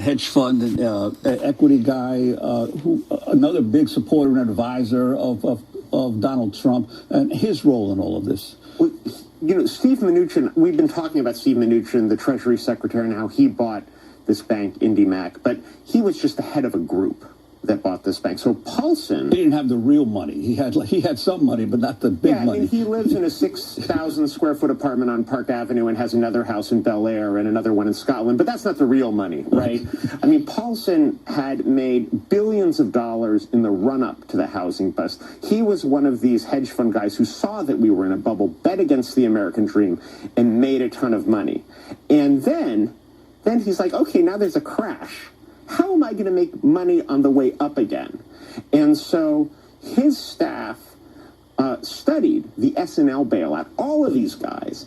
hedge fund and equity guy, who another big supporter and advisor of Donald Trump, and his role in all of this. Well, you know, Steve Mnuchin, we've been talking about Steve Mnuchin, the Treasury Secretary, and how he bought this bank, IndyMac, but he was just the head of a group that bought this bank. So Paulson... He didn't have the real money. He had some money, but not the big money. I mean, he lives in a 6,000 square foot apartment on Park Avenue and has another house in Bel Air and another one in Scotland, but that's not the real money, right? I mean, Paulson had made billions of dollars in the run-up to the housing bust. He was one of these hedge fund guys who saw that we were in a bubble, bet against the American dream, and made a ton of money. And then he's like, okay, now there's a crash. How am I going to make money on the way up again? And so his staff studied the S&L bailout. All of these guys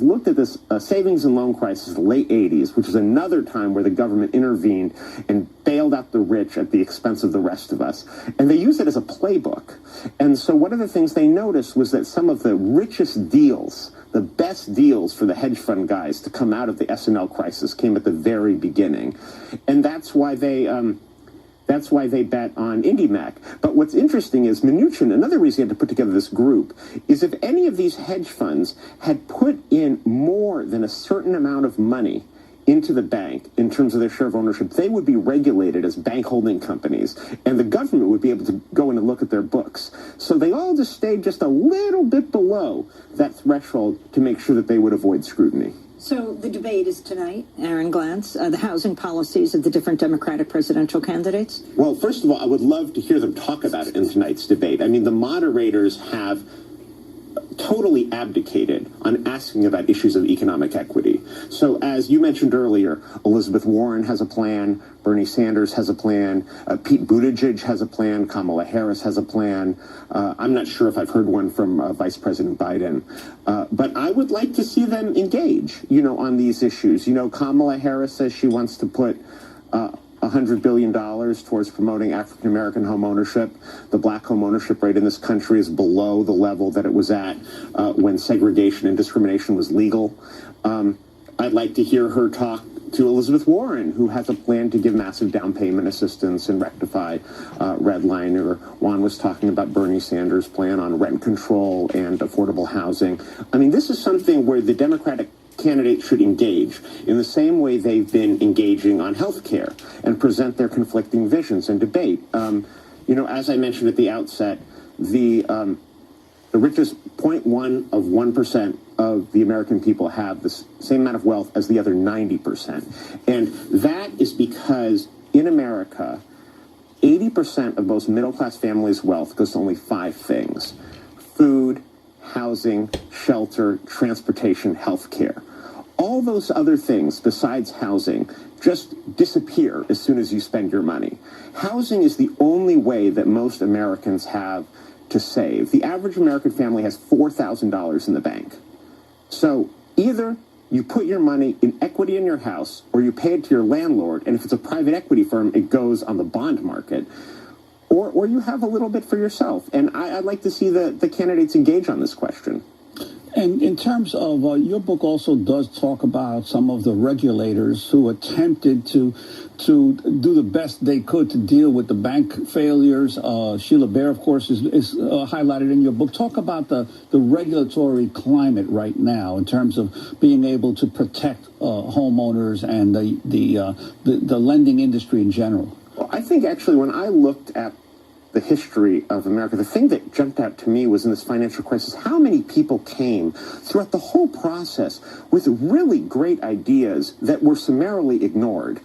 looked at this savings and loan crisis of the late 80s, which was another time where the government intervened and bailed out the rich at the expense of the rest of us. And they used it as a playbook. And so one of the things they noticed was that some of the richest deals, the best deals for the hedge fund guys to come out of the S&L crisis came at the very beginning. And that's why they bet on IndyMac. But what's interesting is Mnuchin, another reason he had to put together this group, is if any of these hedge funds had put in more than a certain amount of money into the bank in terms of their share of ownership, they would be regulated as bank holding companies, and the government would be able to go in and look at their books. So they all just stayed just a little bit below that threshold to make sure that they would avoid scrutiny. So the debate is tonight, Aaron Glantz, the housing policies of the different Democratic presidential candidates. Well, first of all, I would love to hear them talk about it in tonight's debate. I mean, the moderators have totally abdicated on asking about issues of economic equity. So as you mentioned earlier, Elizabeth Warren has a plan, Bernie Sanders has a plan, Pete Buttigieg has a plan, Kamala Harris has a plan. I'm not sure if I've heard one from Vice President Biden. But I would like to see them engage, on these issues. Kamala Harris says she wants to put $100 billion towards promoting African-American home ownership. The black home ownership rate in this country is below the level that it was at when segregation and discrimination was legal. I'd like to hear her talk to Elizabeth Warren, who has a plan to give massive down payment assistance and rectify redlining. Juan was talking about Bernie Sanders' plan on rent control and affordable housing. I mean, this is something where the Democratic candidates should engage in the same way they've been engaging on health care and present their conflicting visions and debate. As I mentioned at the outset, the richest 0.1 of 1% of the American people have the same amount of wealth as the other 90%. And that is because in America, 80% of most middle-class families' wealth goes to only 5 things: food, housing, shelter, transportation, health care. All those other things besides housing just disappear as soon as you spend your money. Housing is the only way that most Americans have to save. The average American family has $4,000 in the bank. So either you put your money in equity in your house or you pay it to your landlord, and if it's a private equity firm, it goes on the bond market. Or you have a little bit for yourself. And I'd like to see the candidates engage on this question. And in terms of your book also does talk about some of the regulators who attempted to do the best they could to deal with the bank failures. Sheila Bair, of course, is highlighted in your book. Talk about the regulatory climate right now in terms of being able to protect homeowners and the lending industry in general. Well, I think actually when I looked at the history of America, the thing that jumped out to me was in this financial crisis, how many people came throughout the whole process with really great ideas that were summarily ignored,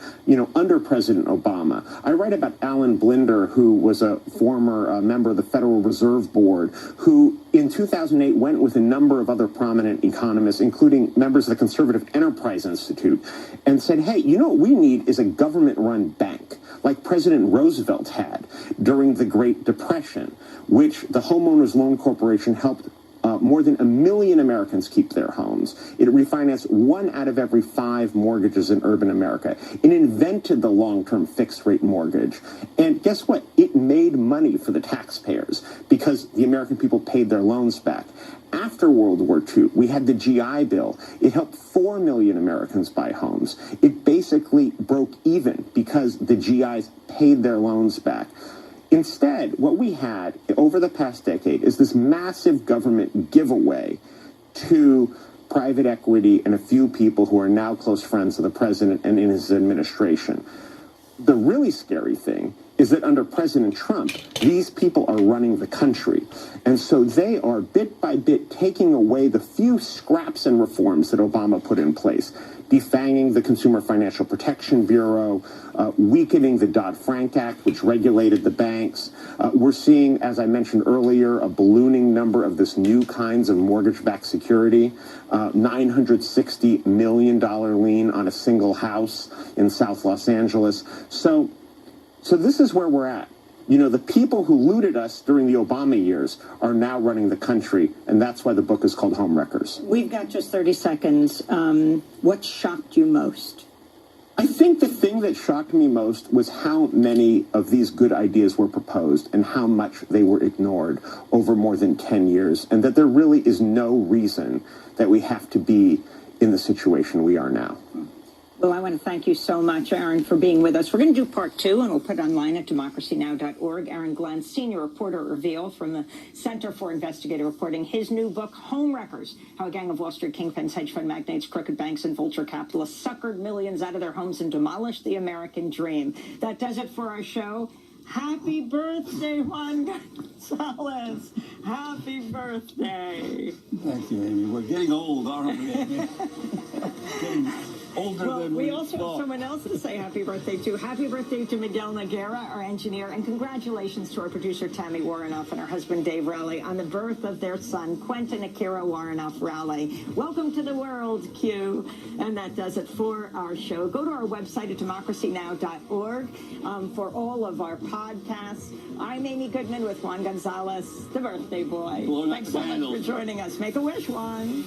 under President Obama. I write about Alan Blinder, who was a former member of the Federal Reserve Board, who in 2008 went with a number of other prominent economists, including members of the Conservative Enterprise Institute, and said, hey, what we need is a government-run bank, like President Roosevelt had during the Great Depression, which the Homeowners Loan Corporation helped more than 1 million Americans keep their homes. It refinanced 1 out of every 5 mortgages in urban America. It invented the long-term fixed-rate mortgage. And guess what? It made money for the taxpayers because the American people paid their loans back. After World War II, we had the GI Bill. It helped 4 million Americans buy homes. It basically broke even because the GIs paid their loans back. Instead, what we had over the past decade is this massive government giveaway to private equity and a few people who are now close friends of the president and in his administration. The really scary thing is that under President Trump, these people are running the country. And so they are bit by bit taking away the few scraps and reforms that Obama put in place, defanging the Consumer Financial Protection Bureau, weakening the Dodd-Frank Act, which regulated the banks. We're seeing, as I mentioned earlier, a ballooning number of this new kinds of mortgage-backed security, $960 million lien on a single house in South Los Angeles. So this is where we're at. You know, the people who looted us during the Obama years are now running the country, and that's why the book is called Homewreckers. We've got just 30 seconds. What shocked you most? I think the thing that shocked me most was how many of these good ideas were proposed and how much they were ignored over more than 10 years, and that there really is no reason that we have to be in the situation we are now. Well, I want to thank you so much, Aaron, for being with us. We're going to do part 2, and we'll put it online at democracynow.org. Aaron Glantz, senior reporter at Reveal from the Center for Investigative Reporting, his new book, Homewreckers, How a Gang of Wall Street Kingpins, Hedge Fund Magnates, Crooked Banks, and Vulture Capitalists Suckered Millions out of their homes and demolished the American dream. That does it for our show. Happy birthday, Juan Gonzalez. Happy birthday. Thank you, Amy. We're getting old, aren't we, Amy? Getting older than we also have someone else to say happy birthday to. Happy birthday to Miguel Noguera, our engineer, and congratulations to our producer, Tammy Warrenoff, and her husband, Dave Rowley, on the birth of their son, Quentin Akira Warrenoff Rowley. Welcome to the world, Q. And that does it for our show. Go to our website at democracynow.org for all of our podcasts. I'm Amy Goodman with Juan Gonzalez, the birthday boy. Thanks so much for joining us. Make a wish, Juan.